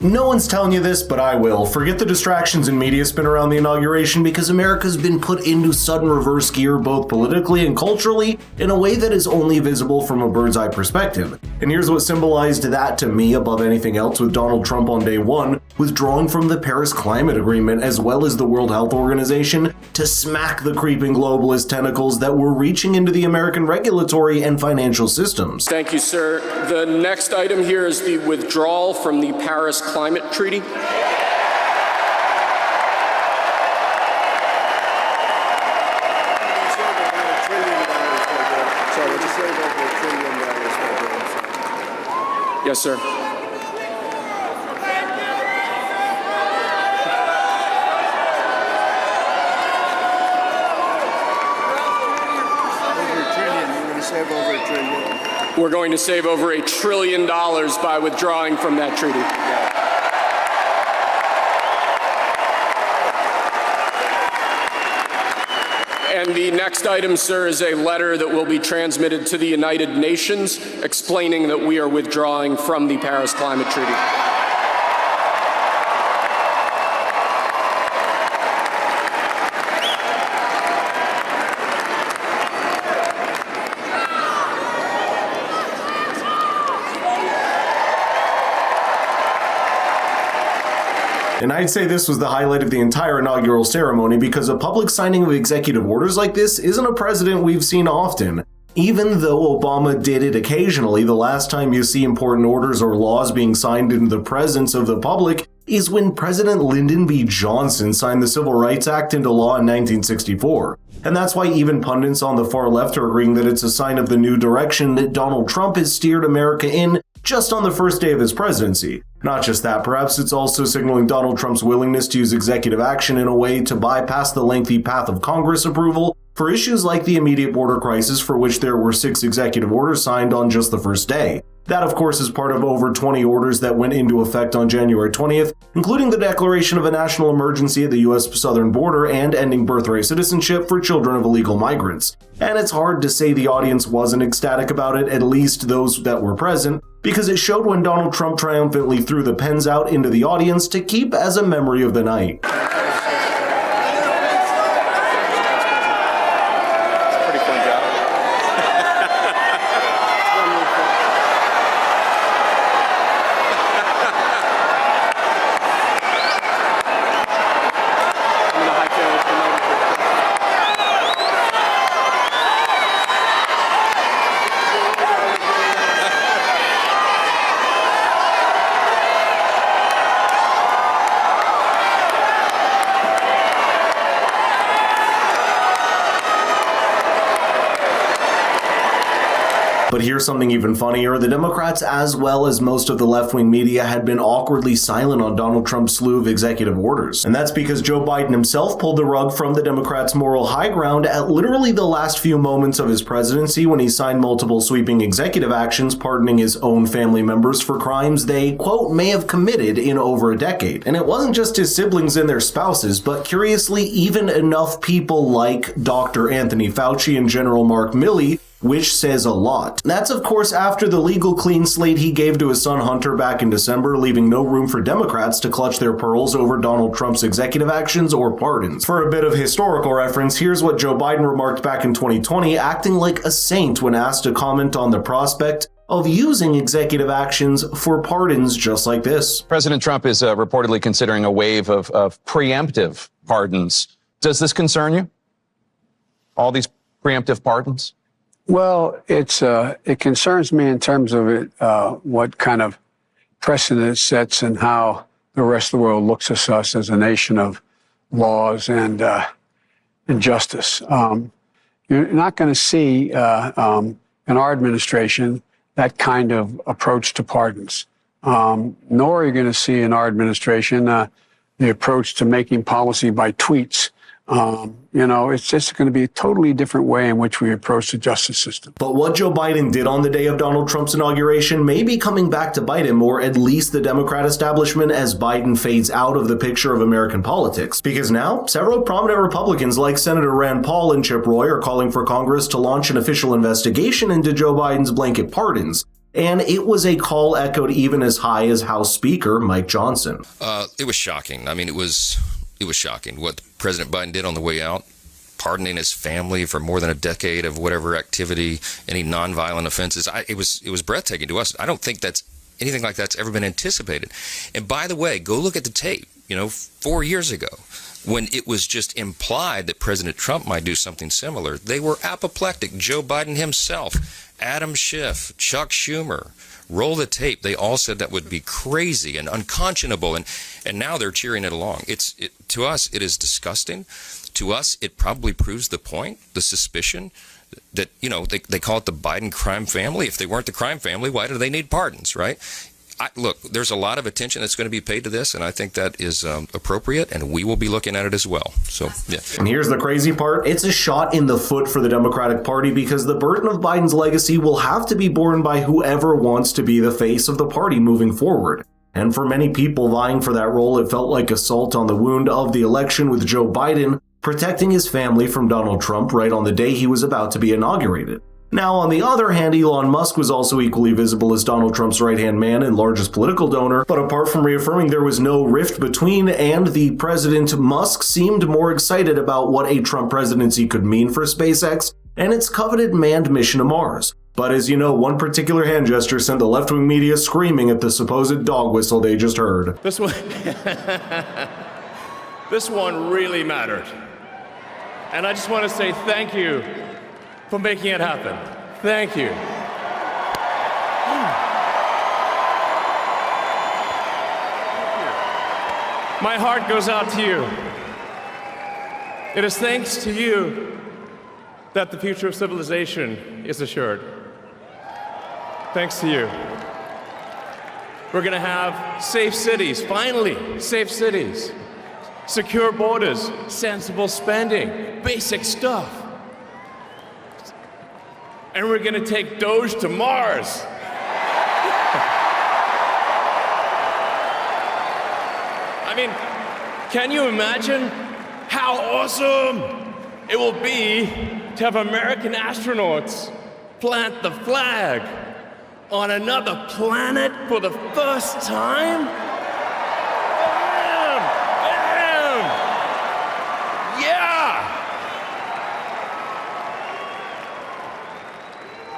No one's telling you this, but I will. Forget the distractions and media spin around the inauguration because America's been put into sudden reverse gear both politically and culturally in a way that is only visible from a bird's eye perspective. And here's what symbolized that to me above anything else with Donald Trump on day one, withdrawing from the Paris Climate Agreement as well as the World Health Organization to smack the creeping globalist tentacles that were reaching into the American regulatory and financial systems. Thank you, sir. The next item here is the withdrawal from the Paris Climate Treaty. Yes, sir. We're going to save over $1 trillion by withdrawing from that treaty. And the next item, sir, is a letter that will be transmitted to the United Nations explaining that we are withdrawing from the Paris Climate Treaty. And I'd say this was the highlight of the entire inaugural ceremony because a public signing of executive orders like this isn't a precedent we've seen often. Even though Obama did it occasionally, the last time you see important orders or laws being signed in the presence of the public is when President Lyndon B. Johnson signed the Civil Rights Act into law in 1964. And that's why even pundits on the far left are agreeing that it's a sign of the new direction that Donald Trump has steered America in just on the first day of his presidency. Not just that, perhaps it's also signaling Donald Trump's willingness to use executive action in a way to bypass the lengthy path of Congress approval for issues like the immediate border crisis, for which there were 6 executive orders signed on just the first day. That, of course, is part of over 20 orders that went into effect on January 20th, including the declaration of a national emergency at the U.S. southern border and ending birthright citizenship for children of illegal migrants. And it's hard to say the audience wasn't ecstatic about it, at least those that were present, because it showed when Donald Trump triumphantly threw the pens out into the audience to keep as a memory of the night. But here's something even funnier. The Democrats, as well as most of the left-wing media, had been awkwardly silent on Donald Trump's slew of executive orders. And that's because Joe Biden himself pulled the rug from the Democrats' moral high ground at literally the last few moments of his presidency when he signed multiple sweeping executive actions pardoning his own family members for crimes they, quote, may have committed in over a decade. And it wasn't just his siblings and their spouses, but curiously, even enough people like Dr. Anthony Fauci and General Mark Milley, which says a lot. That's, of course, after the legal clean slate he gave to his son Hunter back in December, leaving no room for Democrats to clutch their pearls over Donald Trump's executive actions or pardons. For a bit of historical reference, here's what Joe Biden remarked back in 2020, acting like a saint when asked to comment on the prospect of using executive actions for pardons just like this. President Trump is reportedly considering a wave of preemptive pardons. Does this concern you? All these preemptive pardons? Well, it concerns me in terms of what kind of precedent it sets and how the rest of the world looks at us as a nation of laws and justice. You're not going to see in our administration that kind of approach to pardons, nor are you going to see in our administration the approach to making policy by tweets. It's just going to be a totally different way in which we approach the justice system. But what Joe Biden did on the day of Donald Trump's inauguration may be coming back to bite him, or at least the Democrat establishment, as Biden fades out of the picture of American politics. Because now, several prominent Republicans like Senator Rand Paul and Chip Roy are calling for Congress to launch an official investigation into Joe Biden's blanket pardons. and it was a call echoed even as high as House Speaker Mike Johnson. It was shocking. I mean, it was shocking what President Biden did on the way out, pardoning his family for more than a decade of whatever activity, any nonviolent offenses. It was breathtaking to us. I don't think that's anything like that's ever been anticipated. And by the way, go look at the tape, 4 years ago, when it was just implied that President Trump might do something similar. They were apoplectic. Joe Biden himself, Adam Schiff, Chuck Schumer, roll the tape. They all said that would be crazy and unconscionable, and now they're cheering it along. To us, it is disgusting. To us, it probably proves the point, the suspicion that, they call it the Biden crime family. If they weren't the crime family, why do they need pardons, right? Look, there's a lot of attention that's going to be paid to this, and I think that is appropriate, and we will be looking at it as well. So, yeah. And here's the crazy part. It's a shot in the foot for the Democratic Party because the burden of Biden's legacy will have to be borne by whoever wants to be the face of the party moving forward. And for many people vying for that role, it felt like a salt on the wound of the election with Joe Biden protecting his family from Donald Trump right on the day he was about to be inaugurated. Now, on the other hand, Elon Musk was also equally visible as Donald Trump's right-hand man and largest political donor, but apart from reaffirming there was no rift between and the president, Musk seemed more excited about what a Trump presidency could mean for SpaceX and its coveted manned mission to Mars. But as you know, one particular hand gesture sent the left-wing media screaming at the supposed dog whistle they just heard. This one, this one really mattered. And I just want to say thank you for making it happen. Thank you. My heart goes out to you. It is thanks to you that the future of civilization is assured. Thanks to you. We're going to have safe cities, finally, safe cities. Secure borders, sensible spending, basic stuff. And we're going to take Doge to Mars. I mean, can you imagine how awesome it will be to have American astronauts plant the flag on another planet for the first time? Bam! Bam! Yeah!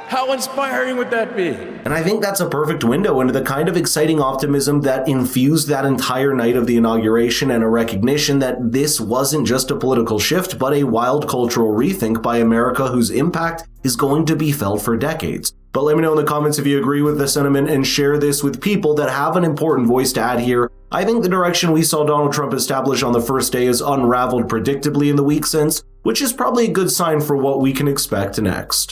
How inspiring would that be? And I think that's a perfect window into the kind of exciting optimism that infused that entire night of the inauguration and a recognition that this wasn't just a political shift, but a wild cultural rethink by America whose impact is going to be felt for decades. But let me know in the comments if you agree with the sentiment and share this with people that have an important voice to add here. I think the direction we saw Donald Trump establish on the first day is unraveled predictably in the week since, which is probably a good sign for what we can expect next.